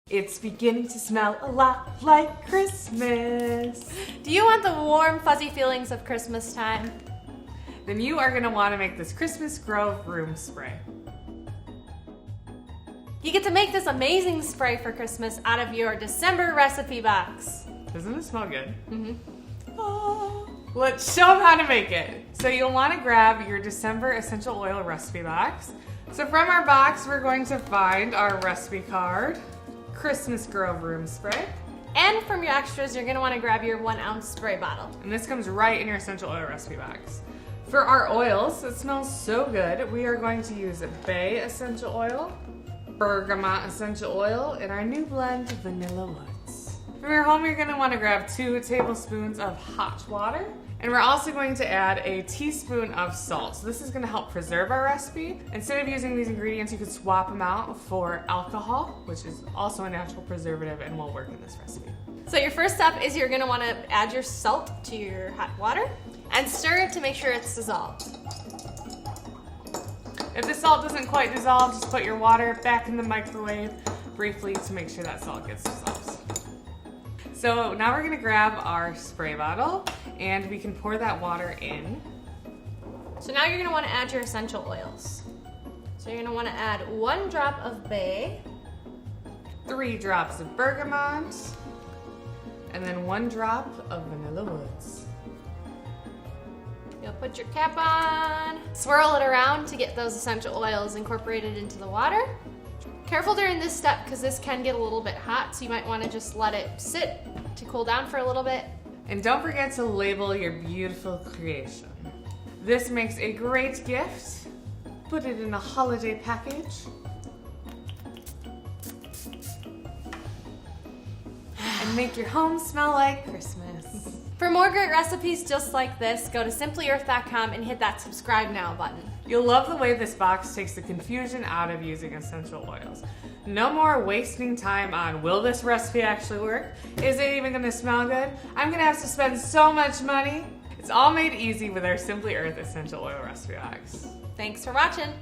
It's beginning to smell a lot like Christmas. Do you want the warm, fuzzy feelings of Christmas time? Then you are gonna wanna make this Christmas Grove room spray. You get to make this amazing spray for Christmas out of your December recipe box. Doesn't it smell good? Mm-hmm. Oh. Let's show them how to make it. So you'll want to grab your December essential oil recipe box. So from our box, we're going to find our recipe card, Christmas Grove room spray. And from your extras, you're gonna wanna grab your 1 ounce spray bottle. And this comes right in your essential oil recipe box. For our oils, it smells so good, we are going to use bay essential oil, bergamot essential oil, and our new blend, vanilla woods. From your home, you're gonna wanna grab 2 tablespoons of hot water, and we're also going to add a teaspoon of salt. So this is gonna help preserve our recipe. Instead of using these ingredients, you could swap them out for alcohol, which is also a natural preservative and will work in this recipe. So your first step is you're gonna wanna add your salt to your hot water and stir it to make sure it's dissolved. If the salt doesn't quite dissolve, just put your water back in the microwave briefly to make sure that salt gets dissolved. So now we're gonna grab our spray bottle and we can pour that water in. So now you're gonna wanna add your essential oils. So you're gonna wanna add 1 drop of bay, 3 drops of bergamot, and then 1 drop of vanilla woods. You'll put your cap on, swirl it around to get those essential oils incorporated into the water. Careful during this step because this can get a little bit hot, so you might want to just let it sit to cool down for a little bit. And don't forget to label your beautiful creation. This makes a great gift. Put it in a holiday package. And make your home smell like Christmas. For more great recipes just like this, go to simplyearth.com and hit that subscribe now button. You'll love the way this box takes the confusion out of using essential oils. No more wasting time on, will this recipe actually work? Is it even gonna smell good? I'm gonna have to spend so much money. It's all made easy with our Simply Earth essential oil recipe box. Thanks for watching.